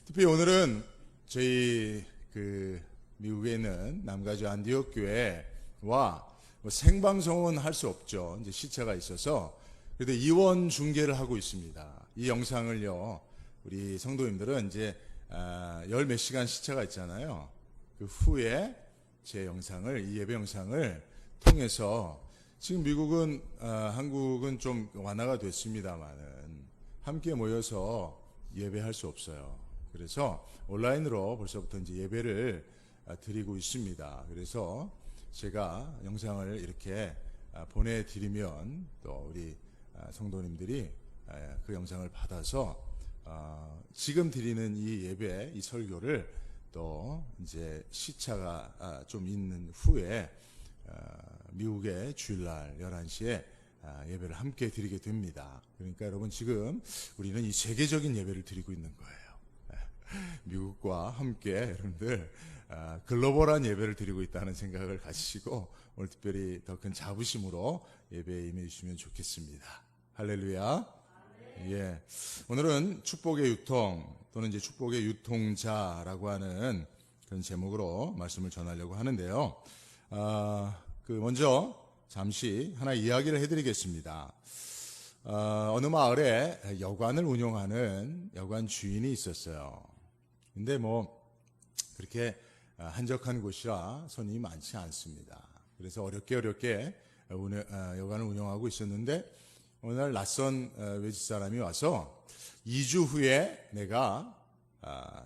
특히 오늘은 저희 미국에 있는 남가주 안디옥 교회와 생방송은 할 수 없죠. 이제 시차가 있어서 그래도 이원 중계를 하고 있습니다. 이 영상을요, 우리 성도님들은 이제 열 몇 시간 시차가 있잖아요. 그 후에 제 영상을, 이 예배 영상을 통해서 지금 미국은 한국은 좀 완화가 됐습니다만은 함께 모여서 예배할 수 없어요. 그래서 온라인으로 벌써부터 이제 예배를 드리고 있습니다. 그래서 제가 영상을 이렇게 보내드리면 또 우리 성도님들이 그 영상을 받아서 지금 드리는 이 예배, 이 설교를 또 이제 시차가 좀 있는 후에 미국의 주일날 11시에 예배를 함께 드리게 됩니다. 그러니까 여러분 지금 우리는 이 세계적인 예배를 드리고 있는 거예요. 미국과 함께 여러분들 글로벌한 예배를 드리고 있다는 생각을 가지시고 오늘 특별히 더 큰 자부심으로 예배에 임해 주시면 좋겠습니다. 할렐루야. 예. 오늘은 축복의 유통 또는 이제 축복의 유통자라고 하는 그런 제목으로 말씀을 전하려고 하는데요. 먼저 잠시 하나 이야기를 해드리겠습니다. 어느 마을에 여관을 운영하는 여관 주인이 있었어요. 근데 그렇게 한적한 곳이라 손님이 많지 않습니다. 그래서 어렵게 여관을 운영하고 있었는데 어느 날 낯선 외지 사람이 와서 2주 후에 내가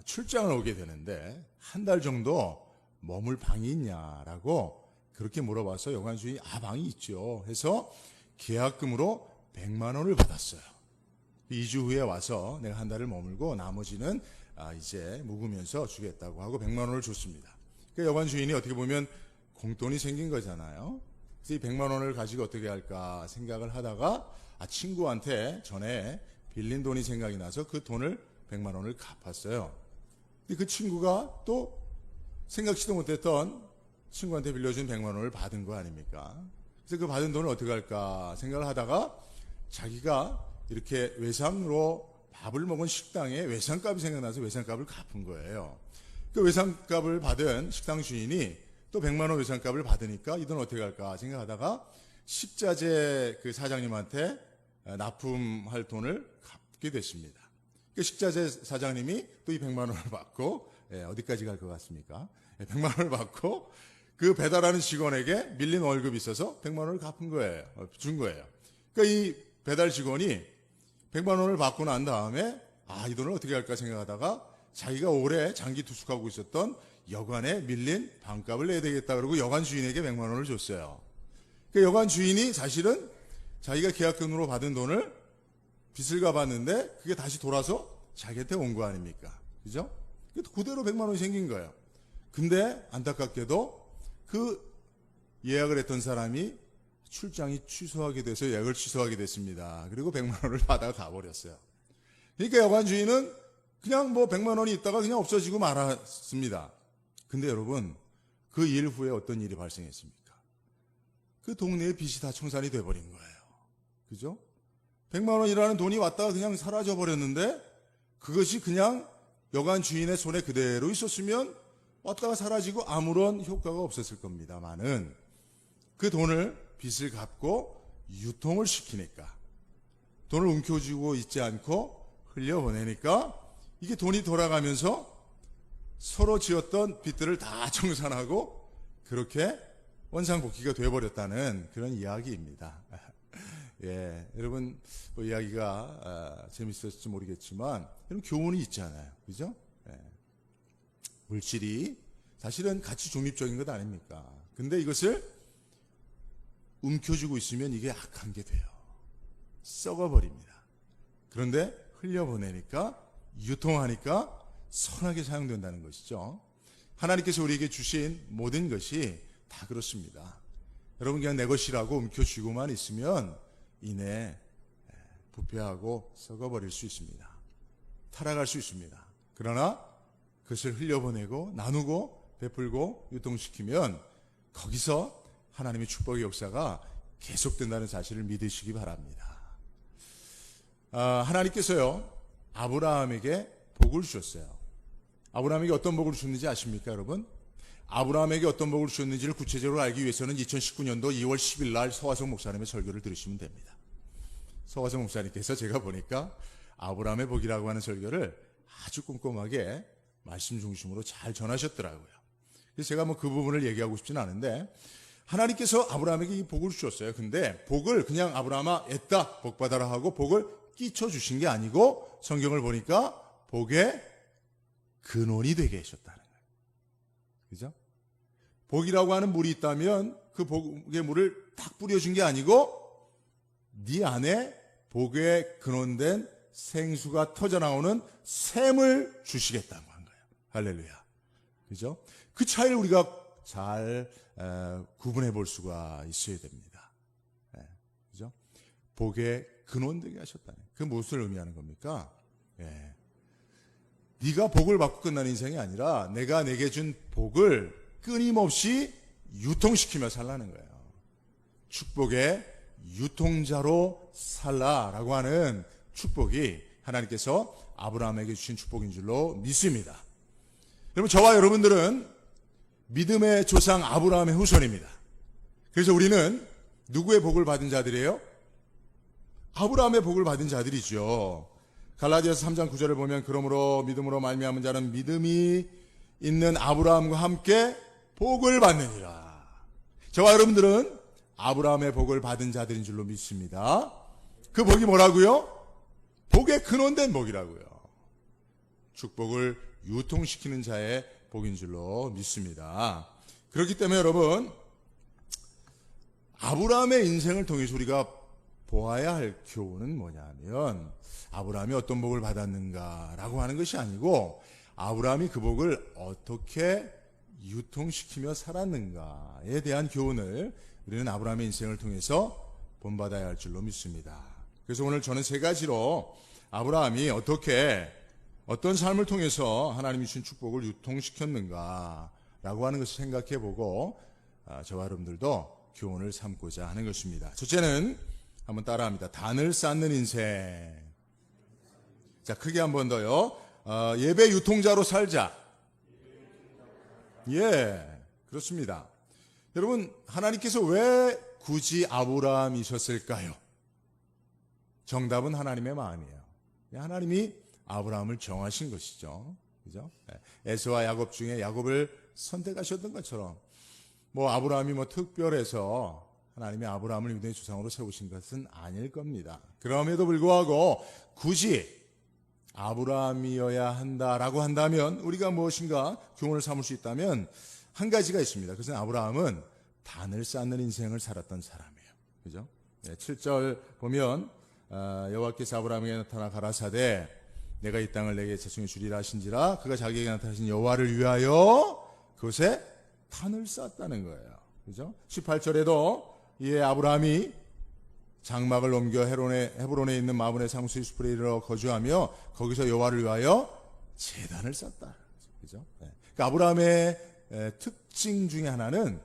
출장을 오게 되는데 한 달 정도 머물 방이 있냐라고 그렇게 물어봐서 여관 주인이 방이 있죠 해서 계약금으로 100만 원을 받았어요. 2주 후에 와서 내가 한 달을 머물고 나머지는 이제 묵으면서 주겠다고 하고 100만 원을 줬습니다. 그러니까 여관 주인이 어떻게 보면 공돈이 생긴 거잖아요. 그래서 이 100만 원을 가지고 어떻게 할까 생각을 하다가 친구한테 전에 빌린 돈이 생각이 나서 그 돈을 100만 원을 갚았어요. 근데 그 친구가 또 생각지도 못했던 친구한테 빌려준 100만 원을 받은 거 아닙니까? 그래서 그 받은 돈을 어떻게 할까 생각을 하다가 자기가 이렇게 외상으로 밥을 먹은 식당에 외상값이 생각나서 외상값을 갚은 거예요. 그 외상값을 받은 식당 주인이 또 100만 원 외상값을 받으니까 이 돈 어떻게 할까 생각하다가 식자재 그 사장님한테 납품할 돈을 갚게 됐습니다. 그 식자재 사장님이 또 이 100만 원을 받고 어디까지 갈 것 같습니까? 100만 원을 받고 그 배달하는 직원에게 밀린 월급이 있어서 100만 원을 갚은 거예요. 준 거예요. 그러니까 이 배달 직원이 100만 원을 받고 난 다음에 이 돈을 어떻게 할까 생각하다가 자기가 오래 장기 투숙하고 있었던 여관에 밀린 방값을 내야 되겠다 그러고 여관 주인에게 100만 원을 줬어요. 그 여관 주인이 사실은 자기가 계약금으로 받은 돈을 빚을 갚았는데 그게 다시 돌아서 자기한테 온 거 아닙니까? 그죠? 그대로 100만 원이 생긴 거예요. 근데 안타깝게도 그 예약을 했던 사람이 출장이 취소하게 돼서 예약을 취소하게 됐습니다. 그리고 100만 원을 받아 가버렸어요. 그러니까 여관 주인은 그냥 100만 원이 있다가 그냥 없어지고 말았습니다. 근데 여러분, 그 일 후에 어떤 일이 발생했습니까? 그 동네의 빚이 다 청산이 돼버린 거예요. 그죠? 100만 원이라는 돈이 왔다가 그냥 사라져 버렸는데 그것이 그냥 여관 주인의 손에 그대로 있었으면 왔다가 사라지고 아무런 효과가 없었을 겁니다만은 그 돈을 빚을 갚고 유통을 시키니까 돈을 움켜쥐고 있지 않고 흘려보내니까 이게 돈이 돌아가면서 서로 지었던 빚들을 다 청산하고 그렇게 원상복귀가 되어버렸다는 그런 이야기입니다. 예, 여러분 이야기가 재밌었을지 모르겠지만 여러분 교훈이 있잖아요. 그죠? 예. 물질이 사실은 가치 중립적인 것 아닙니까? 근데 이것을 움켜쥐고 있으면 이게 악한 게 돼요. 썩어버립니다. 그런데 흘려보내니까 유통하니까 선하게 사용된다는 것이죠. 하나님께서 우리에게 주신 모든 것이 다 그렇습니다. 여러분 그냥 내 것이라고 움켜쥐고만 있으면 이내 부패하고 썩어버릴 수 있습니다. 타락할 수 있습니다. 그러나 그것을 흘려보내고 나누고 베풀고 유통시키면 거기서 하나님의 축복의 역사가 계속된다는 사실을 믿으시기 바랍니다. 하나님께서요 아브라함에게 복을 주셨어요. 아브라함에게 어떤 복을 주셨는지 아십니까, 여러분? 아브라함에게 어떤 복을 주셨는지를 구체적으로 알기 위해서는 2019년도 2월 10일 날 서화성 목사님의 설교를 들으시면 됩니다. 서화성 목사님께서 제가 보니까 아브라함의 복이라고 하는 설교를 아주 꼼꼼하게 말씀 중심으로 잘 전하셨더라고요. 그래서 제가 그 부분을 얘기하고 싶지는 않은데, 하나님께서 아브라함에게 이 복을 주셨어요. 근데 복을 그냥 아브라함아 애따 복 받아라 하고 복을 끼쳐 주신 게 아니고, 성경을 보니까 복의 근원이 되게 하셨다는 거예요. 그죠? 복이라고 하는 물이 있다면 그 복의 물을 딱 뿌려준 게 아니고 네 안에 복의 근원된 생수가 터져나오는 샘을 주시겠다고 한 거예요. 할렐루야. 그죠? 그 차이를 우리가 잘 구분해 볼 수가 있어야 됩니다. 그죠? 복의 근원되게 하셨다는, 그 무엇을 의미하는 겁니까? 네가 복을 받고 끝나는 인생이 아니라 내가 내게 준 복을 끊임없이 유통시키며 살라는 거예요. 축복의 유통자로 살라라고 하는 축복이 하나님께서 아브라함에게 주신 축복인 줄로 믿습니다. 여러분, 저와 여러분들은 믿음의 조상 아브라함의 후손입니다. 그래서 우리는 누구의 복을 받은 자들이에요? 아브라함의 복을 받은 자들이죠. 갈라디아서 3장 9절을 보면 그러므로 믿음으로 말미암은 자는 믿음이 있는 아브라함과 함께 복을 받느니라. 저와 여러분들은 아브라함의 복을 받은 자들인 줄로 믿습니다. 그 복이 뭐라고요? 복의 근원된 복이라고요. 축복을 유통시키는 자의 복인 줄로 믿습니다. 그렇기 때문에 여러분, 아브라함의 인생을 통해서 우리가 보아야 할 교훈은 뭐냐면, 아브라함이 어떤 복을 받았는가라고 하는 것이 아니고 아브라함이 그 복을 어떻게 유통시키며 살았는가에 대한 교훈을 우리는 아브라함의 인생을 통해서 본받아야 할 줄로 믿습니다. 그래서 오늘 저는 세 가지로 아브라함이 어떤 삶을 통해서 하나님이 주신 축복을 유통시켰는가라고 하는 것을 생각해보고 저와 여러분들도 교훈을 삼고자 하는 것입니다. 첫째는 한번 따라합니다. 단을 쌓는 인생. 자, 크게 한 번 더요. 예배 유통자로 살자. 그렇습니다. 여러분, 하나님께서 왜 굳이 아브라함이셨을까요? 정답은 하나님의 마음이에요. 하나님이 아브라함을 정하신 것이죠. 그죠? 에서와 야곱 중에 야곱을 선택하셨던 것처럼 아브라함이 특별해서 하나님이 아브라함을 유대의 조상으로 세우신 것은 아닐 겁니다. 그럼에도 불구하고 굳이 아브라함이어야 한다라고 한다면, 우리가 무엇인가 교훈을 삼을 수 있다면 한 가지가 있습니다. 그것은 아브라함은 단을 쌓는 인생을 살았던 사람이에요. 그죠? 7절 보면 여호와께서 아브라함에게 나타나 가라사대 내가 이 땅을 내게 자손이 주리라 하신지라 그가 자기에게 나타나신 여호와를 위하여 그곳에 단을 쌓았다는 거예요. 그죠? 18절에도 이에 아브라함이 장막을 옮겨 헤브론에 있는 마므네 상수의 숲에 이르러 거주하며 거기서 여호와를 위하여 제단을 쌓았다. 그죠? 그러니까 아브라함의 특징 중에 하나는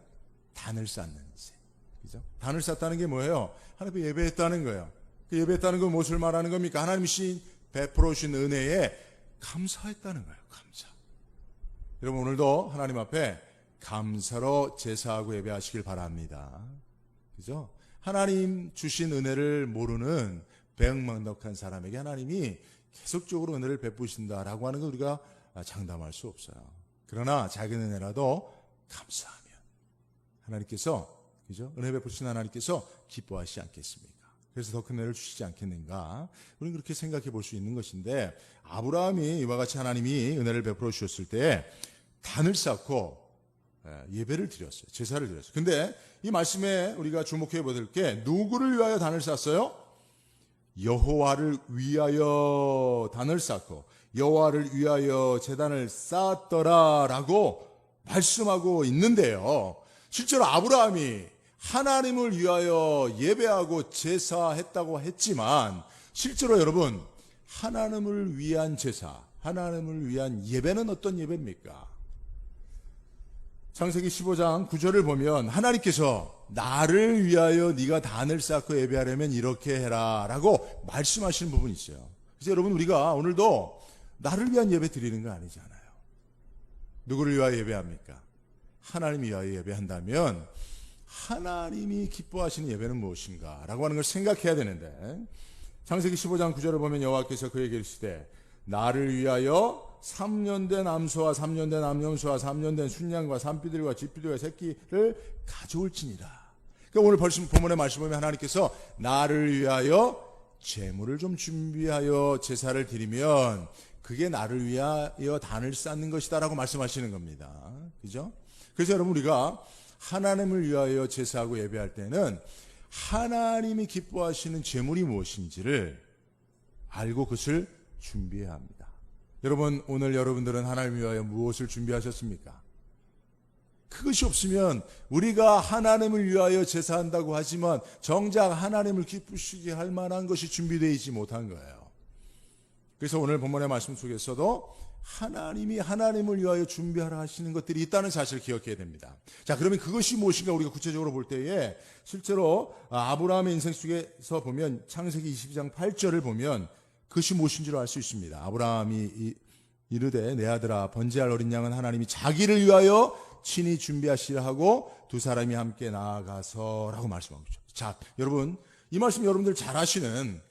단을 쌓는 인생. 그죠? 단을 쌓았다는 게 뭐예요? 하나님 예배했다는 거예요. 그 예배했다는 건 무엇을 말하는 겁니까? 하나님이 베풀어 주신 은혜에 감사했다는 거예요. 감사. 여러분, 오늘도 하나님 앞에 감사로 제사하고 예배하시길 바랍니다. 그죠? 하나님 주신 은혜를 모르는 배은망덕한 사람에게 하나님이 계속적으로 은혜를 베푸신다라고 하는 걸 우리가 장담할 수 없어요. 그러나 작은 은혜라도 감사하면 하나님께서, 그죠? 은혜 베푸신 하나님께서 기뻐하시지 않겠습니까? 그래서 더 큰 은혜를 주시지 않겠는가? 우리는 그렇게 생각해 볼 수 있는 것인데, 아브라함이 이와 같이 하나님이 은혜를 베풀어 주셨을 때 단을 쌓고 예배를 드렸어요. 제사를 드렸어요. 근데 이 말씀에 우리가 주목해 보실 게, 누구를 위하여 단을 쌓았어요? 여호와를 위하여 단을 쌓고 여호와를 위하여 제단을 쌓았더라라고 말씀하고 있는데요. 실제로 아브라함이 하나님을 위하여 예배하고 제사했다고 했지만, 실제로 여러분, 하나님을 위한 제사, 하나님을 위한 예배는 어떤 예배입니까? 창세기 15장 9절을 보면 하나님께서 나를 위하여 네가 단을 쌓고 예배하려면 이렇게 해라 라고 말씀하시는 부분이 있어요. 그래서 여러분, 우리가 오늘도 나를 위한 예배 드리는 거 아니잖아요. 누구를 위하여 예배합니까? 하나님 위하여 예배한다면 하나님이 기뻐하시는 예배는 무엇인가? 라고 하는 걸 생각해야 되는데, 창세기 15장 9절을 보면 여호와께서 그에게 이르시되 나를 위하여 3년 된 암소와 3년 된 암염소와 3년 된 순양과 산비둘과 쥐비둘과 새끼를 가져올지니라. 그러니까 오늘 벌써 본문의 말씀 보면 하나님께서 나를 위하여 제물을 좀 준비하여 제사를 드리면 그게 나를 위하여 단을 쌓는 것이다 라고 말씀하시는 겁니다. 그죠? 그래서 여러분, 우리가 하나님을 위하여 제사하고 예배할 때는 하나님이 기뻐하시는 제물이 무엇인지를 알고 그것을 준비해야 합니다. 여러분, 오늘 여러분들은 하나님을 위하여 무엇을 준비하셨습니까? 그것이 없으면 우리가 하나님을 위하여 제사한다고 하지만 정작 하나님을 기쁘시게 할 만한 것이 준비되어 있지 못한 거예요. 그래서 오늘 본문의 말씀 속에서도 하나님이 하나님을 위하여 준비하라 하시는 것들이 있다는 사실을 기억해야 됩니다. 자, 그러면 그것이 무엇인가 우리가 구체적으로 볼 때에 실제로 아브라함의 인생 속에서 보면 창세기 22장 8절을 보면 그것이 무엇인지를 알 수 있습니다. 아브라함이 이르되 내 아들아 번제할 어린 양은 하나님이 자기를 위하여 친히 준비하시라 하고 두 사람이 함께 나아가서라고 말씀하고 있죠. 자, 여러분, 이 말씀 여러분들 잘 아시는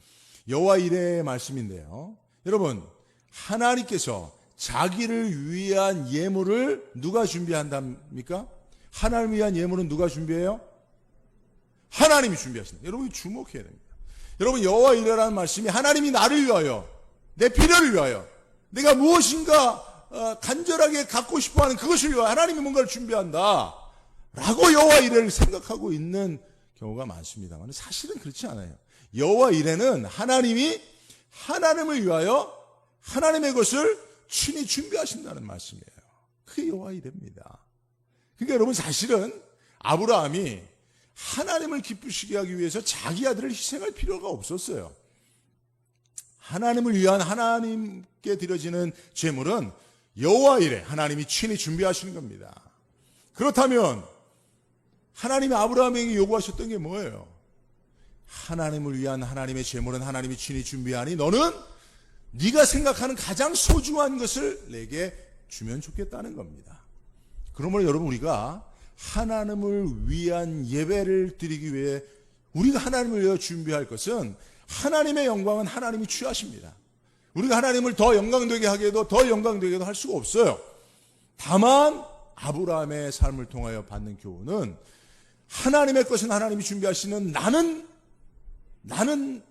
여호와 이레의 말씀인데요. 여러분, 하나님께서 자기를 위한 예물을 누가 준비한답니까? 하나님을 위한 예물은 누가 준비해요? 하나님이 준비하신다. 여러분이 주목해야 됩니다. 여러분, 여호와 이레라는 말씀이 하나님이 나를 위하여, 내 필요를 위하여, 내가 무엇인가 간절하게 갖고 싶어하는 그것을 위하여 하나님이 뭔가를 준비한다 라고 여호와 이레를 생각하고 있는 경우가 많습니다만 사실은 그렇지 않아요. 여호와 이레는 하나님이 하나님을 위하여 하나님의 것을 친히 준비하신다는 말씀이에요. 그게 여호와 이레입니다. 그러니까 여러분, 사실은 아브라함이 하나님을 기쁘시게 하기 위해서 자기 아들을 희생할 필요가 없었어요. 하나님을 위한 하나님께 드려지는 제물은 여호와 이레, 하나님이 친히 준비하시는 겁니다. 그렇다면 하나님이 아브라함에게 요구하셨던 게 뭐예요? 하나님을 위한 하나님의 제물은 하나님이 친히 준비하니 너는 네가 생각하는 가장 소중한 것을 내게 주면 좋겠다는 겁니다. 그러므로 여러분, 우리가 하나님을 위한 예배를 드리기 위해 우리가 하나님을 위해 준비할 것은 하나님의 영광은 하나님이 취하십니다. 우리가 하나님을 더 영광되게 하게도 더 영광되게도 할 수가 없어요. 다만 아브라함의 삶을 통하여 받는 교훈은 하나님의 것은 하나님이 준비하시는 나는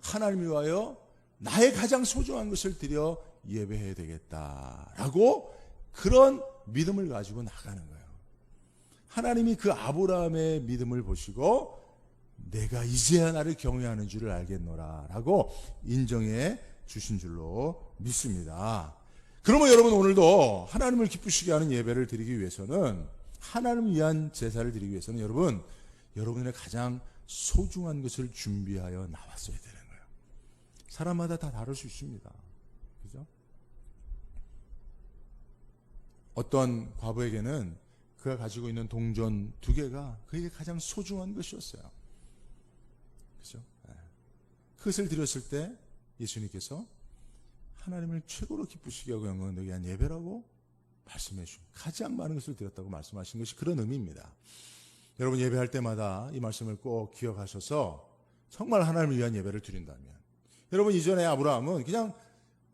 하나님을 위하여 나의 가장 소중한 것을 드려 예배해야 되겠다라고 그런 믿음을 가지고 나가는 거예요. 하나님이 그 아브라함의 믿음을 보시고 내가 이제야 나를 경외하는 줄을 알겠노라 라고 인정해 주신 줄로 믿습니다. 그러면 여러분, 오늘도 하나님을 기쁘시게 하는 예배를 드리기 위해서는, 하나님을 위한 제사를 드리기 위해서는 여러분의 가장 소중한 것을 준비하여 나왔어야 되는 거예요. 사람마다 다 다를 수 있습니다. 그죠? 어떤 과부에게는 그가 가지고 있는 동전 2개가 그에게 가장 소중한 것이었어요. 그죠? 그것을 드렸을 때 예수님께서 하나님을 최고로 기쁘시게 하고 영광되게 한 예배라고 말씀해 주신, 가장 많은 것을 드렸다고 말씀하신 것이 그런 의미입니다. 여러분, 예배할 때마다 이 말씀을 꼭 기억하셔서 정말 하나님을 위한 예배를 드린다면, 여러분, 이전에 아브라함은 그냥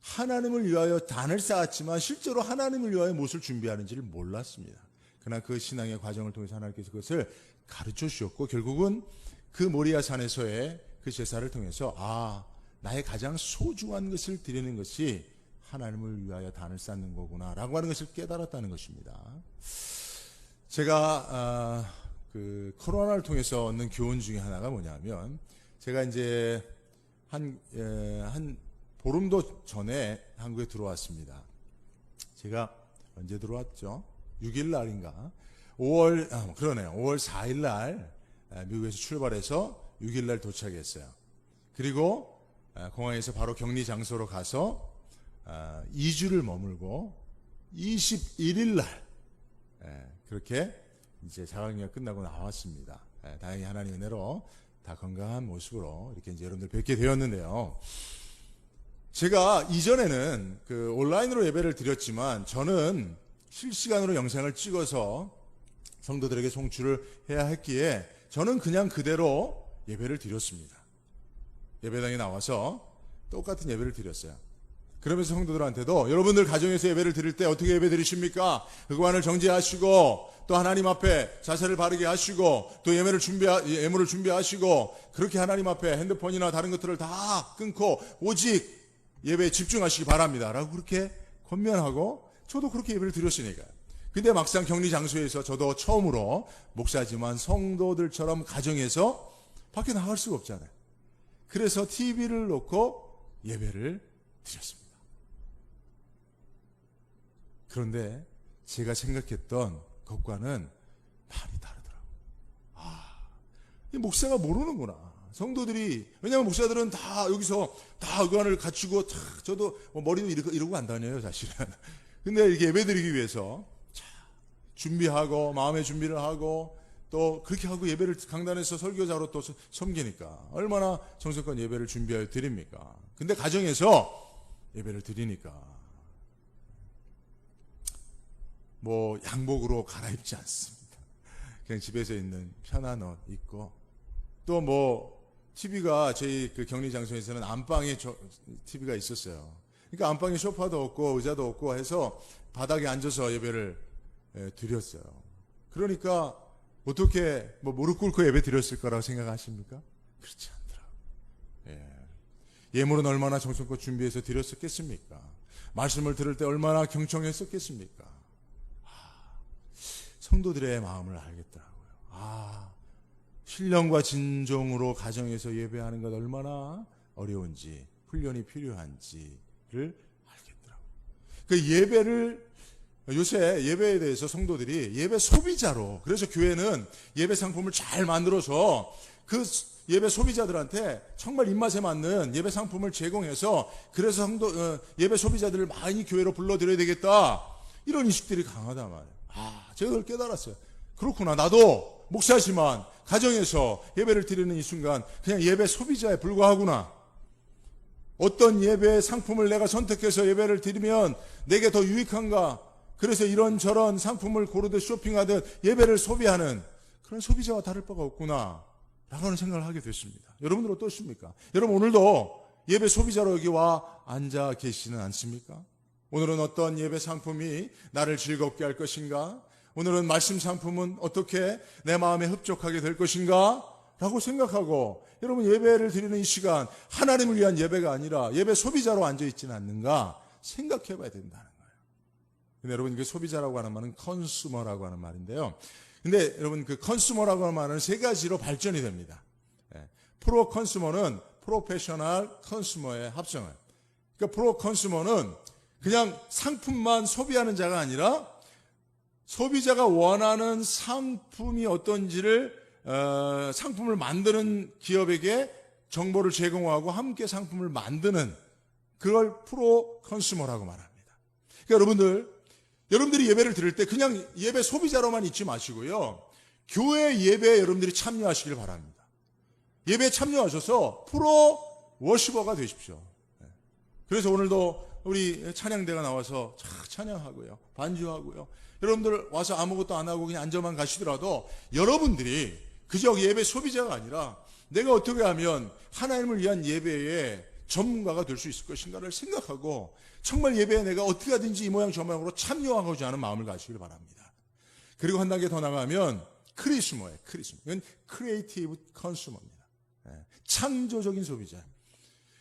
하나님을 위하여 단을 쌓았지만 실제로 하나님을 위하여 무엇을 준비하는지를 몰랐습니다. 그러나 그 신앙의 과정을 통해서 하나님께서 그것을 가르쳐 주셨고, 결국은 그 모리아 산에서의 그 제사를 통해서 나의 가장 소중한 것을 드리는 것이 하나님을 위하여 단을 쌓는 거구나 라고 하는 것을 깨달았다는 것입니다. 제가 그 코로나를 통해서 얻는 교훈 중에 하나가 뭐냐면, 제가 이제 한 보름도 전에 한국에 들어왔습니다. 제가 언제 들어왔죠? 6일 날인가? 5월 4일 날 미국에서 출발해서 6일 날 도착했어요. 그리고 공항에서 바로 격리 장소로 가서 2주를 머물고 21일 날 그렇게 이제 자가격리가 끝나고 나왔습니다. 다행히 하나님의 은혜로 다 건강한 모습으로 이렇게 이제 여러분들 뵙게 되었는데요. 제가 이전에는 그 온라인으로 예배를 드렸지만 저는 실시간으로 영상을 찍어서 성도들에게 송출을 해야 했기에 저는 그냥 그대로 예배를 드렸습니다. 예배당에 나와서 똑같은 예배를 드렸어요. 그러면서 성도들한테도 여러분들 가정에서 예배를 드릴 때 어떻게 예배 드리십니까? 흑관을 정지하시고 또 하나님 앞에 자세를 바르게 하시고 또 예물을 준비하시고 그렇게 하나님 앞에 핸드폰이나 다른 것들을 다 끊고 오직 예배에 집중하시기 바랍니다 라고 그렇게 권면하고 저도 그렇게 예배를 드렸으니까요. 근데 막상 격리 장소에서 저도 처음으로 목사지만 성도들처럼 가정에서 밖에 나갈 수가 없잖아요. 그래서 TV를 놓고 예배를 드렸습니다. 그런데 제가 생각했던 것과는 많이 다르더라고요. 이 목사가 모르는구나. 성도들이, 왜냐하면 목사들은 다 여기서 다 의관을 갖추고, 저도 머리도 이러고 안 다녀요, 사실은. 근데 이렇게 예배 드리기 위해서 준비하고, 마음의 준비를 하고, 또 그렇게 하고 예배를 강단에서 설교자로 또 섬기니까 얼마나 정성껏 예배를 준비하여 드립니까? 근데 가정에서 예배를 드리니까 뭐 양복으로 갈아입지 않습니다. 그냥 집에서 있는 편한 옷 입고 또 뭐 TV가 저희 그 격리 장소에서는 안방에 TV가 있었어요. 그러니까 안방에 소파도 없고 의자도 없고 해서 바닥에 앉아서 예배를 드렸어요. 그러니까 어떻게 뭐 무릎 꿇고 예배 드렸을 거라고 생각하십니까? 그렇지 않더라고요. 예물은 얼마나 정성껏 준비해서 드렸었겠습니까? 말씀을 들을 때 얼마나 경청했었겠습니까? 성도들의 마음을 알겠더라고요. 신령과 진정으로 가정에서 예배하는 것 얼마나 어려운지, 훈련이 필요한지를 알겠더라고요. 그 예배를, 요새 예배에 대해서 성도들이 예배 소비자로, 그래서 교회는 예배 상품을 잘 만들어서 그 예배 소비자들한테 정말 입맛에 맞는 예배 상품을 제공해서 그래서 예배 소비자들을 많이 교회로 불러들여야 되겠다. 이런 인식들이 강하단 말이에요. 제가 그걸 깨달았어요. 그렇구나. 나도 목사지만 가정에서 예배를 드리는 이 순간 그냥 예배 소비자에 불과하구나. 어떤 예배 상품을 내가 선택해서 예배를 드리면 내게 더 유익한가. 그래서 이런저런 상품을 고르듯 쇼핑하듯 예배를 소비하는 그런 소비자와 다를 바가 없구나 라고 하는 생각을 하게 됐습니다. 여러분들 어떠십니까? 여러분 오늘도 예배 소비자로 여기 와 앉아 계시는 않습니까? 오늘은 어떤 예배 상품이 나를 즐겁게 할 것인가? 오늘은 말씀 상품은 어떻게 내 마음에 흡족하게 될 것인가? 라고 생각하고 여러분 예배를 드리는 이 시간 하나님을 위한 예배가 아니라 예배 소비자로 앉아있지는 않는가 생각해 봐야 된다는 거예요. 근데 여러분 그 소비자라고 하는 말은 컨슈머라고 하는 말인데요. 근데 여러분 그 컨슈머라고 하는 말은 세 가지로 발전이 됩니다. 프로 컨슈머는 프로페셔널 컨슈머의 합성어예요. 그러니까 프로 컨슈머는 그냥 상품만 소비하는 자가 아니라 소비자가 원하는 상품이 어떤지를 상품을 만드는 기업에게 정보를 제공하고 함께 상품을 만드는 그걸 프로 컨슈머라고 말합니다. 그러니까 여러분들이 예배를 드릴 때 그냥 예배 소비자로만 있지 마시고요. 교회 예배에 여러분들이 참여하시길 바랍니다. 예배에 참여하셔서 프로 워시퍼가 되십시오. 그래서 오늘도 우리 찬양대가 나와서 찬양하고요. 반주하고요. 여러분들 와서 아무것도 안 하고 그냥 앉아만 가시더라도 여러분들이 그저 예배 소비자가 아니라 내가 어떻게 하면 하나님을 위한 예배의 전문가가 될 수 있을 것인가를 생각하고 정말 예배에 내가 어떻게 하든지 이 모양 저 모양으로 참여하고자 하는 마음을 가지시길 바랍니다. 그리고 한 단계 더 나가면 크리스모예요. 이건 크리에이티브 컨슈머입니다. 창조적인 소비자.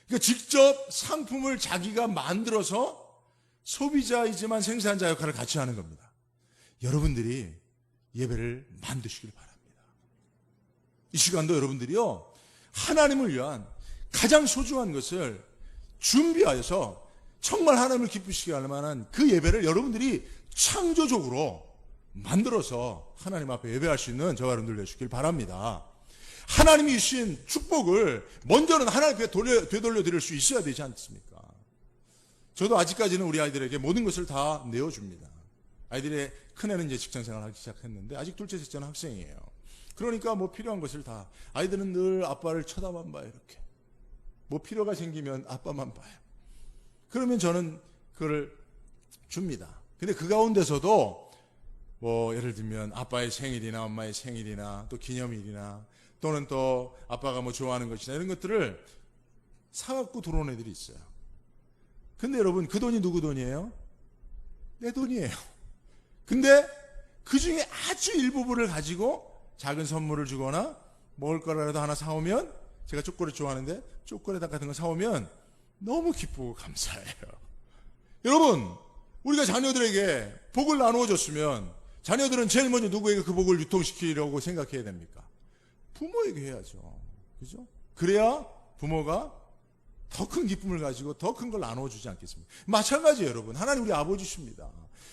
그러니까 직접 상품을 자기가 만들어서 소비자이지만 생산자 역할을 같이 하는 겁니다. 여러분들이 예배를 만드시길 바랍니다. 이 시간도 여러분들이요 하나님을 위한 가장 소중한 것을 준비하여서 정말 하나님을 기쁘시게 할 만한 그 예배를 여러분들이 창조적으로 만들어서 하나님 앞에 예배할 수 있는 저와 여러분들 되시길 바랍니다. 하나님이 주신 축복을 먼저는 하나님께 되돌려 드릴 수 있어야 되지 않습니까? 저도 아직까지는 우리 아이들에게 모든 것을 다 내어줍니다. 아이들의 큰애는 이제 직장생활을 하기 시작했는데 아직 둘째, 셋째는 학생이에요. 그러니까 뭐 필요한 것을 다 아이들은 늘 아빠를 쳐다만 봐요. 이렇게 뭐 필요가 생기면 아빠만 봐요. 그러면 저는 그걸 줍니다. 근데 그 가운데서도 뭐 예를 들면 아빠의 생일이나 엄마의 생일이나 또 기념일이나 또는 또 아빠가 뭐 좋아하는 것이나 이런 것들을 사갖고 들어온 애들이 있어요. 근데 여러분, 그 돈이 누구 돈이에요? 내 돈이에요. 근데 그 중에 아주 일부분을 가지고 작은 선물을 주거나 먹을 거라도 하나 사오면, 제가 초콜릿 좋아하는데 초콜릿 같은 거 사오면 너무 기쁘고 감사해요. 여러분, 우리가 자녀들에게 복을 나누어 줬으면 자녀들은 제일 먼저 누구에게 그 복을 유통시키려고 생각해야 됩니까? 부모에게 해야죠. 그죠? 그래야 부모가 더 큰 기쁨을 가지고 더 큰 걸 나누어 주지 않겠습니까? 마찬가지예요, 여러분. 하나님 우리 아버지십니다.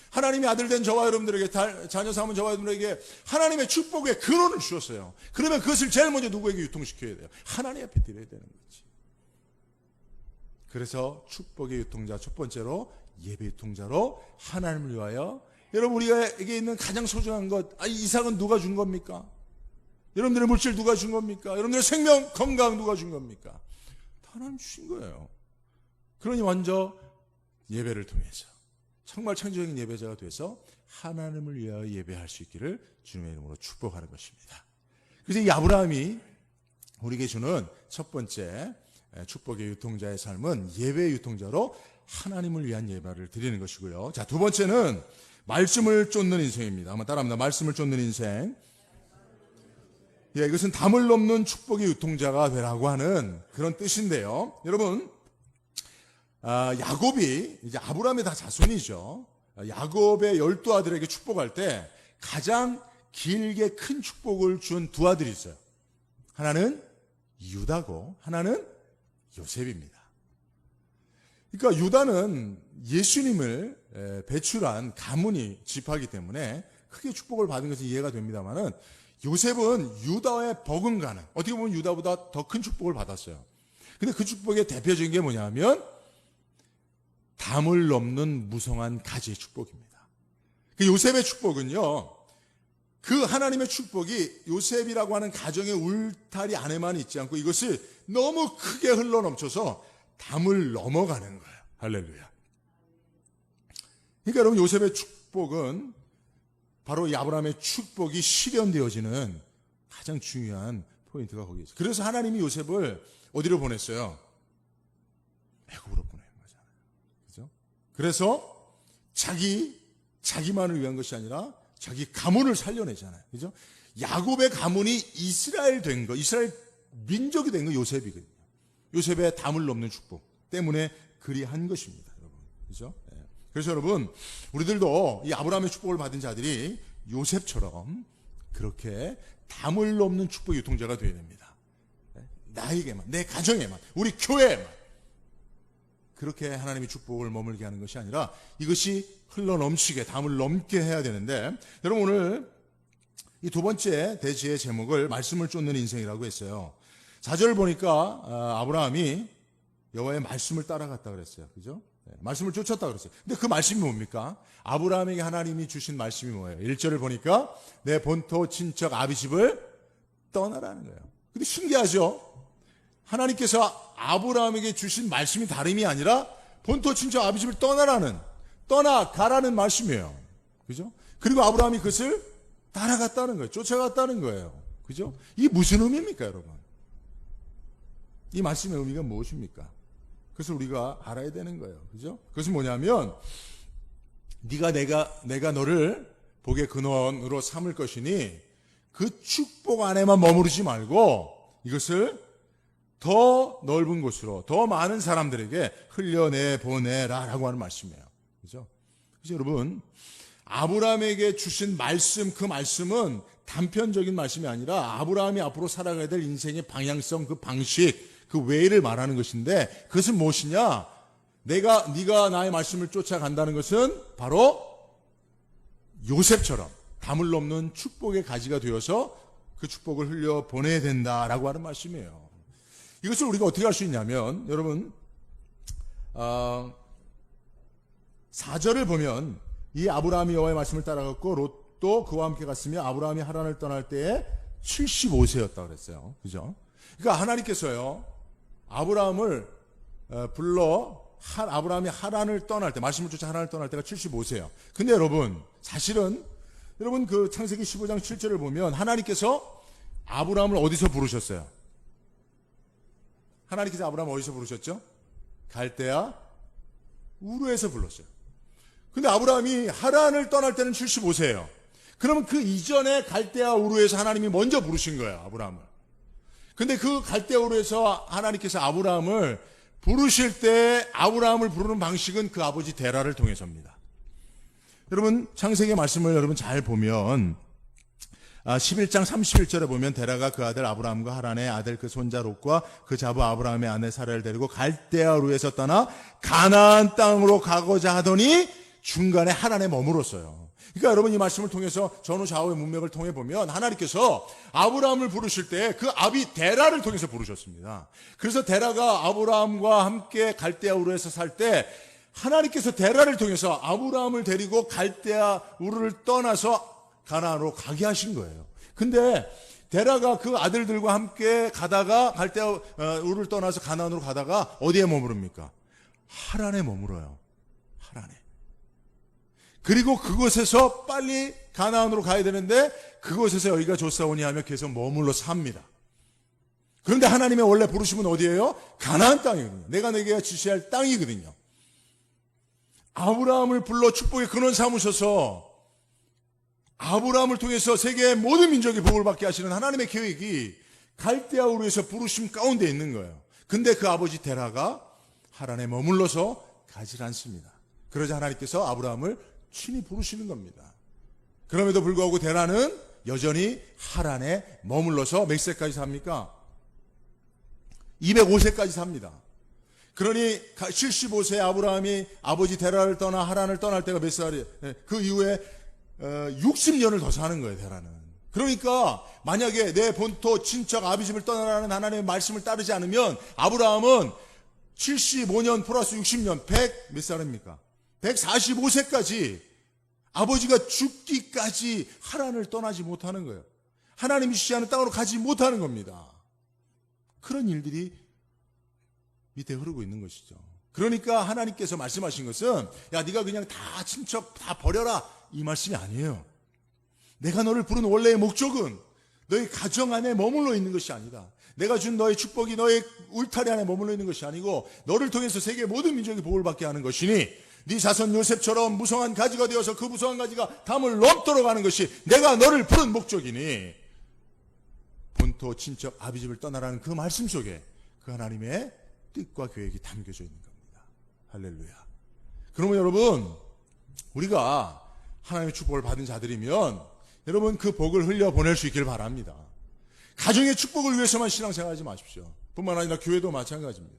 하나님이 아들 된 저와 여러분들에게, 자녀 삼은 저와 여러분들에게 하나님의 축복의 근원을 주셨어요. 그러면 그것을 제일 먼저 누구에게 유통시켜야 돼요? 하나님 앞에 드려야 되는 거지. 그래서 축복의 유통자, 첫 번째로 예배 유통자로 하나님을 위하여, 여러분, 우리에게 있는 가장 소중한 것, 이상은 누가 준 겁니까? 여러분들의 물질 누가 준 겁니까? 여러분들의 생명, 건강 누가 준 겁니까? 하나님 주신 거예요. 그러니 먼저 예배를 통해서 정말 창조적인 예배자가 돼서 하나님을 위하여 예배할 수 있기를 주님의 이름으로 축복하는 것입니다. 그래서 이 아브라함이 우리에게 주는 첫 번째 축복의 유통자의 삶은 예배의 유통자로 하나님을 위한 예배를 드리는 것이고요. 자, 두 번째는 말씀을 쫓는 인생입니다. 한번 따라합니다. 말씀을 쫓는 인생. 예, 이것은 담을 넘는 축복의 유통자가 되라고 하는 그런 뜻인데요. 여러분, 야곱이 이제 아브라함의 다 자손이죠. 야곱의 12아들에게 축복할 때 가장 길게 큰 축복을 준 두 아들이 있어요. 하나는 유다고 하나는 요셉입니다. 그러니까 유다는 예수님을 배출한 가문이 지파이기 때문에 크게 축복을 받은 것은 이해가 됩니다만은, 요셉은 유다의 버금가는, 어떻게 보면 유다보다 더 큰 축복을 받았어요. 근데 그 축복의 대표적인 게 뭐냐면 담을 넘는 무성한 가지의 축복입니다. 그 요셉의 축복은요, 그 하나님의 축복이 요셉이라고 하는 가정의 울타리 안에만 있지 않고 이것을 너무 크게 흘러넘쳐서 담을 넘어가는 거예요. 할렐루야. 그러니까 여러분, 요셉의 축복은 바로 이 아브라함의 축복이 실현되어지는 가장 중요한 포인트가 거기 있어요. 그래서 하나님이 요셉을 어디로 보냈어요? 애굽으로 보낸 거잖아요. 그죠? 그래서 자기만을 위한 것이 아니라 자기 가문을 살려내잖아요. 그죠? 야곱의 가문이 이스라엘 된 거, 이스라엘 민족이 된 거 요셉이거든요. 요셉의 담을 넘는 축복 때문에 그리한 것입니다, 여러분. 그죠? 그래서 여러분, 우리들도 이 아브라함의 축복을 받은 자들이 요셉처럼 그렇게 담을 넘는 축복의 유통자가 되어야 됩니다. 나에게만, 내 가정에만, 우리 교회에만 그렇게 하나님의 축복을 머물게 하는 것이 아니라 이것이 흘러넘치게, 담을 넘게 해야 되는데, 여러분, 오늘 이 두 번째 대지의 제목을 말씀을 쫓는 인생이라고 했어요. 4절 보니까 아브라함이 여호와의 말씀을 따라갔다 그랬어요. 그죠? 말씀을 쫓았다 그랬어요. 근데 그 말씀이 뭡니까? 아브라함에게 하나님이 주신 말씀이 뭐예요? 1절을 보니까 내 본토 친척 아비 집을 떠나라는 거예요. 근데 신기하죠? 하나님께서 아브라함에게 주신 말씀이 다름이 아니라 본토 친척 아비 집을 떠나가라는 말씀이에요. 그죠? 그리고 아브라함이 그것을 따라갔다는 거예요. 쫓아갔다는 거예요. 그죠? 이게 무슨 의미입니까, 여러분? 이 말씀의 의미가 무엇입니까? 그것을 우리가 알아야 되는 거예요. 그죠? 그것은 뭐냐면, 내가 너를 복의 근원으로 삼을 것이니 그 축복 안에만 머무르지 말고 이것을 더 넓은 곳으로, 더 많은 사람들에게 흘려내 보내라라고 하는 말씀이에요. 그죠? 그래서 여러분, 아브라함에게 주신 말씀, 그 말씀은 단편적인 말씀이 아니라 아브라함이 앞으로 살아가야 될 인생의 방향성, 그 방식, 그 웨이를 말하는 것인데, 그것은 무엇이냐? 네가 나의 말씀을 쫓아간다는 것은 바로 요셉처럼 담을 넘는 축복의 가지가 되어서 그 축복을 흘려 보내야 된다라고 하는 말씀이에요. 이것을 우리가 어떻게 할 수 있냐면, 여러분, 4절을 보면 이 아브라함이 여호와의 말씀을 따라갔고 롯도 그와 함께 갔으며 아브라함이 하란을 떠날 때에 75세였다 그랬어요. 그죠? 그러니까 하나님께서요, 아브라함을 불러 아브라함이 하란을 떠날 때, 말씀을 쫓아 하란을 떠날 때가 75세예요. 근데 여러분, 사실은 여러분 그 창세기 15장 7절을 보면 하나님께서 아브라함을 어디서 부르셨어요? 하나님께서 아브라함을 어디서 부르셨죠? 갈대아 우르에서 불렀어요. 근데 아브라함이 하란을 떠날 때는 75세예요. 그러면 그 이전에 갈대아 우르에서 하나님이 먼저 부르신 거예요, 아브라함을. 근데 그 갈대아 우르에서 하나님께서 아브라함을 부르실 때 아브라함을 부르는 방식은 그 아버지 데라를 통해서입니다. 여러분 창세기 말씀을 여러분 잘 보면 11장 31절에 보면 데라가 그 아들 아브라함과 하란의 아들 그 손자 롯과 그 자부 아브라함의 아내 사라를 데리고 갈대아 우르에서 떠나 가나안 땅으로 가고자 하더니 중간에 하란에 머물었어요. 그러니까 여러분 이 말씀을 통해서 전후 좌우의 문맥을 통해 보면 하나님께서 아브라함을 부르실 때 그 아비 데라를 통해서 부르셨습니다. 그래서 데라가 아브라함과 함께 갈대아 우르에서 살 때 하나님께서 데라를 통해서 아브라함을 데리고 갈대아 우르를 떠나서 가나안으로 가게 하신 거예요. 근데 데라가 그 아들들과 함께 가다가 갈대아 우르를 떠나서 가나안으로 가다가 어디에 머무릅니까? 하란에 머물어요. 하란에. 그리고 그곳에서 빨리 가나안으로 가야 되는데 그곳에서 여기가 좋사오니 하며 계속 머물러 삽니다. 그런데 하나님의 원래 부르심은 어디예요? 가나안 땅이거든요. 내가 내게 지시할 땅이거든요. 아브라함을 불러 축복의 근원 삼으셔서 아브라함을 통해서 세계의 모든 민족이 복을 받게 하시는 하나님의 계획이 갈대아 우르에서 부르심 가운데 있는 거예요. 근데 그 아버지 데라가 하란에 머물러서 가지 않습니다. 그러자 하나님께서 아브라함을 친히 부르시는 겁니다. 그럼에도 불구하고 데라는 여전히 하란에 머물러서 몇 세까지 삽니까? 205세까지 삽니다. 그러니 75세 아브라함이 아버지 데라를 떠나 하란을 떠날 때가 몇 살이에요? 그 이후에 60년을 더 사는 거예요, 데라는. 그러니까 만약에 내 본토 친척 아비집을 떠나라는 하나님의 말씀을 따르지 않으면 아브라함은 75년 플러스 60년 100 몇 살입니까? 145세까지 아버지가 죽기까지 하란을 떠나지 못하는 거예요. 하나님이 지시하는 땅으로 가지 못하는 겁니다. 그런 일들이 밑에 흐르고 있는 것이죠. 그러니까 하나님께서 말씀하신 것은 야 네가 그냥 다 친척 다 버려라 이 말씀이 아니에요. 내가 너를 부른 원래의 목적은 너희 가정 안에 머물러 있는 것이 아니다. 내가 준 너의 축복이 너의 울타리 안에 머물러 있는 것이 아니고 너를 통해서 세계 모든 민족이 복을 받게 하는 것이니 네 자손 요셉처럼 무성한 가지가 되어서 그 무성한 가지가 담을 넘도록 하는 것이 내가 너를 부른 목적이니 본토 친척 아비집을 떠나라는 그 말씀 속에 그 하나님의 뜻과 계획이 담겨져 있는 겁니다. 할렐루야. 그러면 여러분 우리가 하나님의 축복을 받은 자들이면 여러분 그 복을 흘려보낼 수 있기를 바랍니다. 가정의 축복을 위해서만 신앙생활하지 마십시오. 뿐만 아니라 교회도 마찬가지입니다.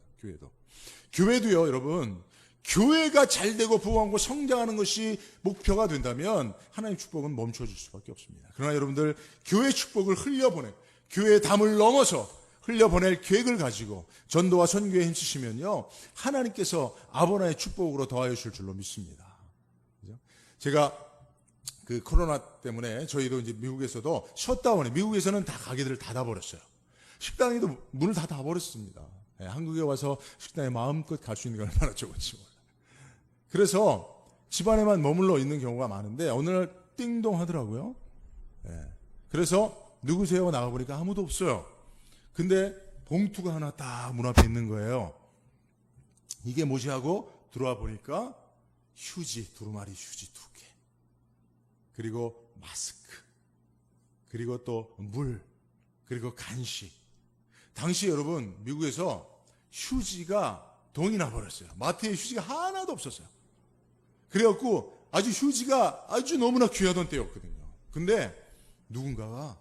교회도요 여러분 교회가 잘되고 부흥하고 성장하는 것이 목표가 된다면 하나님의 축복은 멈춰질 수밖에 없습니다. 그러나 여러분들 교회 축복을 흘려보내 교회의 담을 넘어서 흘려보낼 계획을 가지고 전도와 선교에 힘쓰시면요 하나님께서 아브라함의 축복으로 더하여 주실 줄로 믿습니다. 제가 그 코로나 때문에 저희도 이제 미국에서도 셧다운에 미국에서는 다 가게들을 닫아버렸어요. 식당에도 문을 다 닫아버렸습니다. 한국에 와서 식당에 마음껏 갈 수 있는 게 얼마나 좋은지 몰라요. 그래서 집안에만 머물러 있는 경우가 많은데 어느 날 띵동 하더라고요. 그래서 누구세요? 나가보니까 아무도 없어요. 근데 봉투가 하나 딱 문 앞에 있는 거예요. 이게 뭐지 하고 들어와 보니까 휴지, 두루마리 휴지 2개. 그리고 마스크. 그리고 또 물. 그리고 간식. 당시 여러분 미국에서 휴지가 동이 나버렸어요. 마트에 휴지가 하나도 없었어요. 그래갖고 아주 휴지가 아주 너무나 귀하던 때였거든요. 근데 누군가가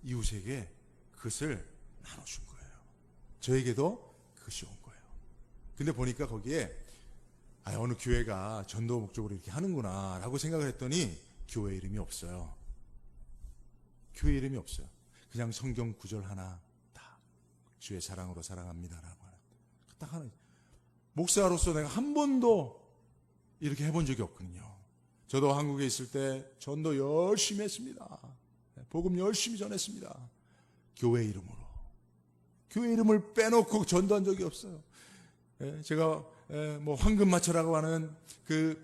이웃에게 그것을 나눠준 거예요. 저에게도 그것이 온 거예요. 근데 보니까 거기에 어느 교회가 전도 목적으로 이렇게 하는구나 라고 생각을 했더니 교회 이름이 없어요. 교회 이름이 없어요. 그냥 성경 구절 하나 딱 주의 사랑으로 사랑합니다라고 하는 딱 하나. 목사로서 내가 한 번도 이렇게 해본 적이 없거든요. 저도 한국에 있을 때 전도 열심히 했습니다. 복음 열심히 전했습니다. 교회 이름으로. 교회 이름을 빼놓고 전도한 적이 없어요. 제가 뭐 황금마차라고 하는 그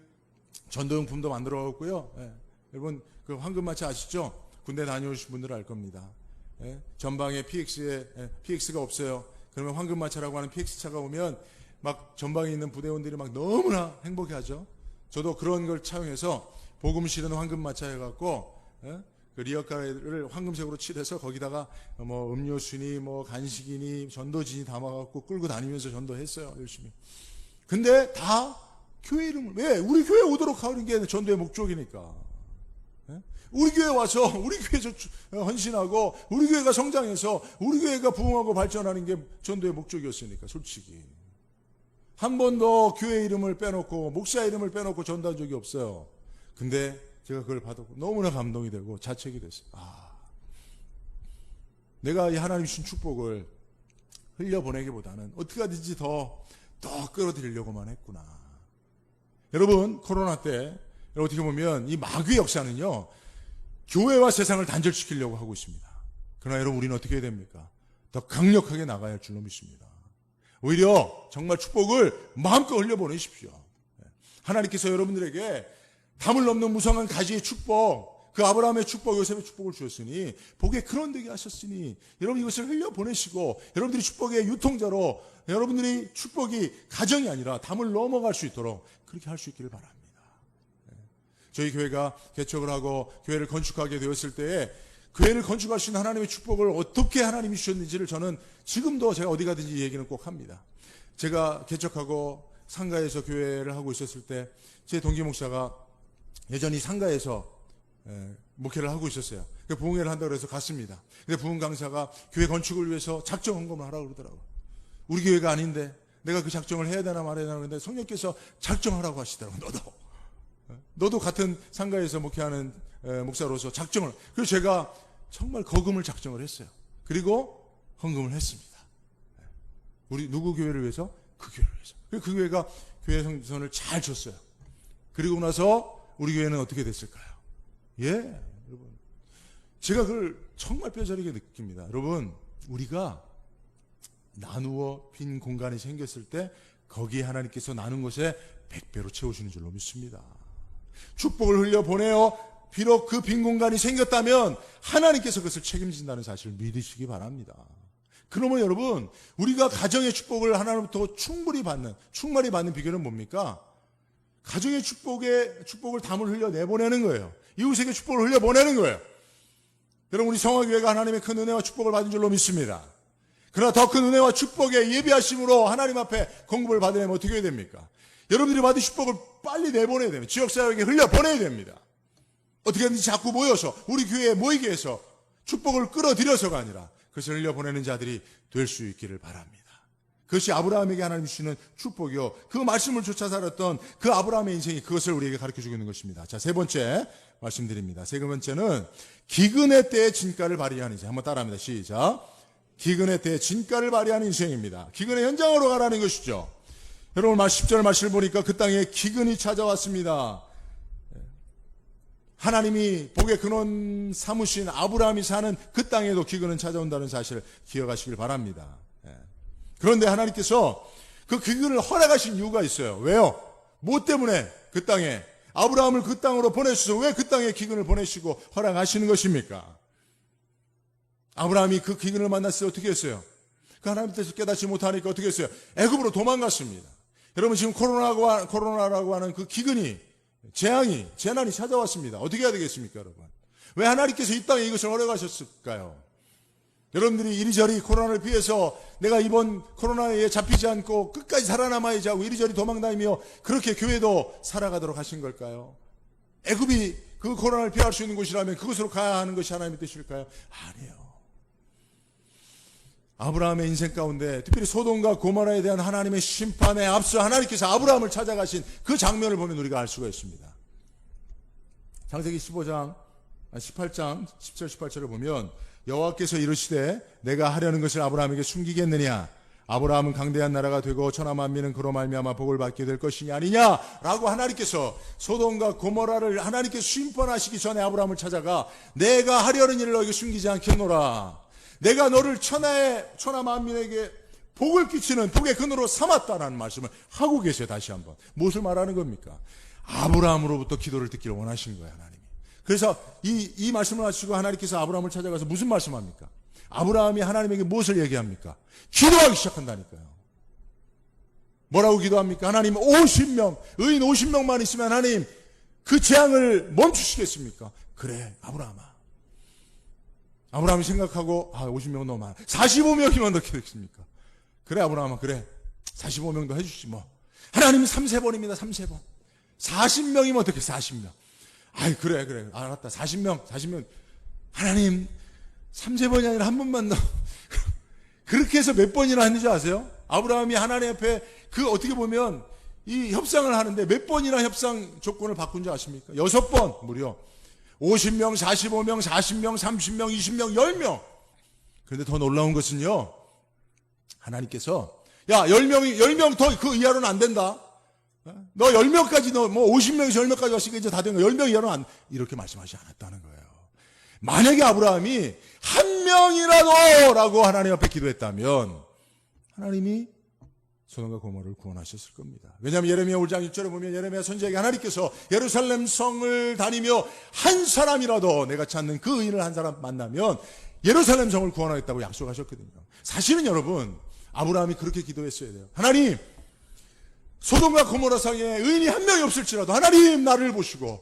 전도용품도 만들어왔고요. 여러분 그 황금마차 아시죠? 군대 다녀오신 분들은 알 겁니다. 전방에 PX가 없어요. 그러면 황금마차라고 하는 PX차가 오면 막 전방에 있는 부대원들이 막 너무나 행복해하죠. 저도 그런 걸 차용해서 복음 실은 황금마차 해갖고 그 리어카를 황금색으로 칠해서 거기다가 뭐 음료수니 뭐 간식이니 전도진이 담아갖고 끌고 다니면서 전도했어요. 열심히. 근데 다 교회 이름을 왜? 우리 교회 오도록 하는 게 전도의 목적이니까. 우리 교회 와서 우리 교회에서 헌신하고 우리 교회가 성장해서 우리 교회가 부흥하고 발전하는 게 전도의 목적이었으니까 솔직히. 한 번도 교회 이름을 빼놓고 목사 이름을 빼놓고 전도한 적이 없어요. 근데 제가 그걸 받았고 너무나 감동이 되고 자책이 됐어요. 내가 이 하나님 주신 축복을 흘려보내기보다는 어떻게 하든지 더 끌어들이려고만 했구나. 여러분 코로나 때 어떻게 보면 이 마귀의 역사는요 교회와 세상을 단절시키려고 하고 있습니다. 그러나 여러분 우리는 어떻게 해야 됩니까? 더 강력하게 나가야 할 줄로 믿습니다. 오히려 정말 축복을 마음껏 흘려보내십시오. 하나님께서 여러분들에게 담을 넘는 무성한 가지의 축복, 그 아브라함의 축복, 요셉의 축복을 주셨으니 복에 근원 되게 하셨으니 여러분 이것을 흘려보내시고 여러분들이 축복의 유통자로 여러분들이 축복이 가정이 아니라 담을 넘어갈 수 있도록 그렇게 할 수 있기를 바랍니다. 저희 교회가 개척을 하고 교회를 건축하게 되었을 때에 교회를 건축할 수 있는 하나님의 축복을 어떻게 하나님이 주셨는지를 저는 지금도 제가 어디 가든지 얘기는 꼭 합니다. 제가 개척하고 상가에서 교회를 하고 있었을 때 제 동기 목사가 여전히 상가에서 목회를 하고 있었어요. 부흥회를 한다고 해서 갔습니다. 근데 부흥 강사가 교회 건축을 위해서 작정 헌금을 하라고 그러더라고요. 우리 교회가 아닌데 내가 그 작정을 해야 되나 말아야 되나 그런데 성령께서 작정하라고 하시더라고요. 너도 같은 상가에서 목회하는 목사로서 작정을. 그래서 제가 정말 거금을 작정을 했어요. 그리고 헌금을 했습니다. 우리 누구 교회를 위해서? 그 교회를 위해서. 그 교회가 교회 성전을 잘 줬어요. 그리고 나서 우리 교회는 어떻게 됐을까요? 여러분. 제가 그걸 정말 뼈저리게 느낍니다. 여러분, 우리가 나누어 빈 공간이 생겼을 때 거기에 하나님께서 나눈 것에 100배로 채우시는 줄로 믿습니다. 축복을 흘려보내어 비록 그 빈 공간이 생겼다면 하나님께서 그것을 책임진다는 사실을 믿으시기 바랍니다. 그러면 여러분 우리가 가정의 축복을 하나님부터 충분히 받는 비결은 뭡니까? 가정의 축복을 담을 흘려 내보내는 거예요. 이웃에게 축복을 흘려보내는 거예요. 여러분 우리 성화교회가 하나님의 큰 은혜와 축복을 받은 줄로 믿습니다. 그러나 더 큰 은혜와 축복의 예비하심으로 하나님 앞에 공급을 받으려면 어떻게 해야 됩니까? 여러분들이 받은 축복을 빨리 내보내야 됩니다. 지역사회에게 흘려보내야 됩니다. 어떻게 하든지 자꾸 모여서 우리 교회에 모이게 해서 축복을 끌어들여서가 아니라 그것을 흘려보내는 자들이 될 수 있기를 바랍니다. 그것이 아브라함에게 하나님 주시는 축복이요. 그 말씀을 쫓아 살았던 그 아브라함의 인생이 그것을 우리에게 가르쳐주고 있는 것입니다. 자, 세 번째 말씀드립니다. 세 번째는 기근의 때에 진가를 발휘하는 인생. 한번 따라합니다. 시작. 기근의 때에 진가를 발휘하는 인생입니다. 기근의 현장으로 가라는 것이죠. 여러분 10절 말씀을 보니까 그 땅에 기근이 찾아왔습니다. 하나님이 복의 근원 삼으신 아브라함이 사는 그 땅에도 기근은 찾아온다는 사실을 기억하시길 바랍니다. 그런데 하나님께서 그 기근을 허락하신 이유가 있어요. 왜요? 뭐 때문에 그 땅에 아브라함을 그 땅으로 보내주셔서 왜 그 땅에 기근을 보내시고 허락하시는 것입니까? 아브라함이 그 기근을 만났을 때 어떻게 했어요? 그 하나님 뜻을 깨닫지 못하니까 어떻게 했어요? 애굽으로 도망갔습니다. 여러분 지금 코로나라고 하는 그 기근이 재난이 찾아왔습니다. 어떻게 해야 되겠습니까, 여러분? 왜 하나님께서 이 땅에 이것을 허락하셨을까요? 여러분들이 이리저리 코로나를 피해서 내가 이번 코로나에 잡히지 않고 끝까지 살아남아야지 하고 이리저리 도망다니며 그렇게 교회도 살아가도록 하신 걸까요? 애굽이 그 코로나를 피할 수 있는 곳이라면 그곳으로 가야 하는 것이 하나님의 뜻일까요? 아니에요. 아브라함의 인생 가운데 특별히 소돔과 고모라에 대한 하나님의 심판에 앞서 하나님께서 아브라함을 찾아가신 그 장면을 보면 우리가 알 수가 있습니다. 창세기 18장 17, 18절을 보면 여호와께서 이르시되 내가 하려는 것을 아브라함에게 숨기겠느냐? 아브라함은 강대한 나라가 되고 천하 만민은 그로 말미암아 복을 받게 될 것이냐 아니냐라고 하나님께서 소돔과 고모라를 하나님께서 심판하시기 전에 아브라함을 찾아가 내가 하려는 일을 너에게 숨기지 않겠노라. 내가 너를 천하 만민에게 복을 끼치는 복의 근으로 삼았다라는 말씀을 하고 계세요. 다시 한번. 무엇을 말하는 겁니까? 아브라함으로부터 기도를 듣기를 원하신 거예요, 하나님이. 그래서 이 말씀을 하시고 하나님께서 아브라함을 찾아가서 무슨 말씀합니까? 아브라함이 하나님에게 무엇을 얘기합니까? 기도하기 시작한다니까요. 뭐라고 기도합니까? 하나님 50명, 의인 50명만 있으면 하나님 그 재앙을 멈추시겠습니까? 그래, 아브라함이 생각하고 50명은 너무 많아. 45명이면 어떻게 되겠습니까? 그래, 아브라함아, 그래. 45명도 해주시지 뭐. 하나님 3세번입니다. 3세번. 40명이면 어떻게 40명. 그래. 알았다. 40명. 하나님 3세번이 아니라 한 번만 더. 그렇게 해서 몇 번이나 했는지 아세요? 아브라함이 하나님 앞에 어떻게 보면 이 협상을 하는데 몇 번이나 협상 조건을 바꾼 줄 아십니까? 6번 무려. 50명, 45명, 40명, 30명, 20명, 10명. 그런데 더 놀라운 것은요. 하나님께서 10명 더 그 이하로는 안 된다. 너 10명까지 너 50명에서 10명까지 왔으니까 이제 다 된 거야. 10명 이하로는 이렇게 말씀하지 않았다는 거예요. 만약에 아브라함이 한 명이라도 라고 하나님 앞에 기도했다면 하나님이 소돔과 고모라를 구원하셨을 겁니다. 왜냐하면 예레미야 5장 1절에 보면 예레미야 선지자에게 하나님께서 예루살렘 성을 다니며 한 사람이라도 내가 찾는 그 의인을 한 사람 만나면 예루살렘 성을 구원하겠다고 약속하셨거든요. 사실은 여러분 아브라함이 그렇게 기도했어야 돼요. 하나님 소돔과 고모라 성에 의인이 한 명이 없을지라도 하나님 나를 보시고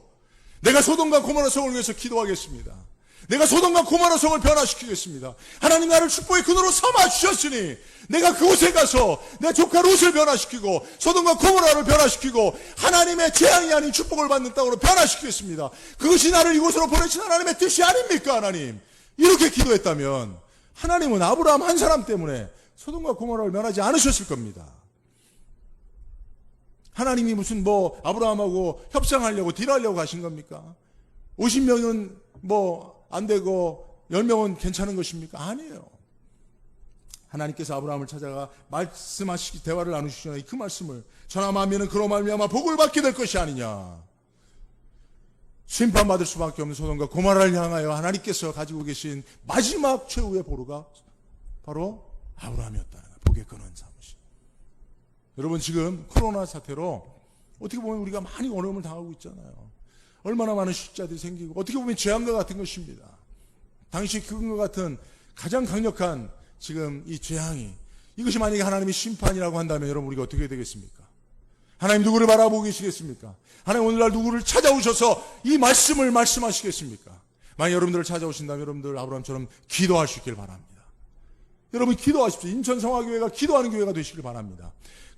내가 소돔과 고모라 성을 위해서 기도하겠습니다. 내가 소돔과 고모라 성을 변화시키겠습니다. 하나님 나를 축복의 근으로 삼아 주셨으니 내가 그곳에 가서 내 조카 롯을 변화시키고 소돔과 고모라를 변화시키고 하나님의 재앙이 아닌 축복을 받는 땅으로 변화시키겠습니다. 그것이 나를 이곳으로 보내신 하나님의 뜻이 아닙니까? 하나님 이렇게 기도했다면 하나님은 아브라함 한 사람 때문에 소돔과 고모라를 멸하지 않으셨을 겁니다. 하나님이 무슨 아브라함하고 협상하려고 딜하려고 가신 겁니까? 50명은 안 되고 10명은 괜찮은 것입니까? 아니에요. 하나님께서 아브라함을 찾아가 말씀하시기 대화를 나누시잖아요. 그 말씀을 저나 마미는 그로 말미암아 복을 받게 될 것이 아니냐. 심판받을 수밖에 없는 소돔과 고모라를 향하여 하나님께서 가지고 계신 마지막 최후의 보루가 바로 아브라함이었다는 거예요. 복의 근원 삼으신. 여러분 지금 코로나 사태로 어떻게 보면 우리가 많이 어려움을 당하고 있잖아요. 얼마나 많은 실자들이 생기고 어떻게 보면 재앙과 같은 것입니다. 당시 그것과 같은 가장 강력한 지금 이 재앙이 이것이 만약에 하나님의 심판이라고 한다면 여러분 우리가 어떻게 되겠습니까? 하나님 누구를 바라보고 계시겠습니까? 하나님 오늘날 누구를 찾아오셔서 이 말씀을 말씀하시겠습니까? 만약 여러분들을 찾아오신다면 여러분들 아브라함처럼 기도하시길 바랍니다. 여러분 기도하십시오. 인천성화교회가 기도하는 교회가 되시길 바랍니다.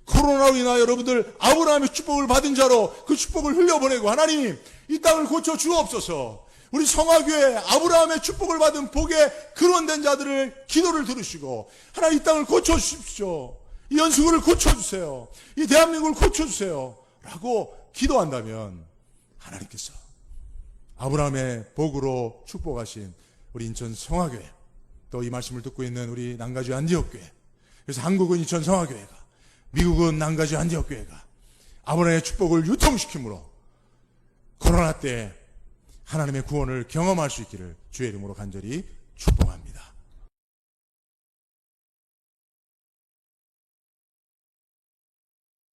코로나로 인하여 여러분들 아브라함의 축복을 받은 자로 그 축복을 흘려보내고 하나님 이 땅을 고쳐 주옵소서. 우리 성화교회 아브라함의 축복을 받은 복에 근원된 자들을 기도를 들으시고 하나님 이 땅을 고쳐 주십시오. 이 연수구를 고쳐주세요. 이 대한민국을 고쳐주세요. 라고 기도한다면 하나님께서 아브라함의 복으로 축복하신 우리 인천 성화교회 또 이 말씀을 듣고 있는 우리 난가주 안디옥교회 그래서 한국은 인천 성화교회가 미국은 난가주 안디옥교회가 아브라함의 축복을 유통시킴으로 코로나 때 하나님의 구원을 경험할 수 있기를 주의 이름으로 간절히 축복합니다.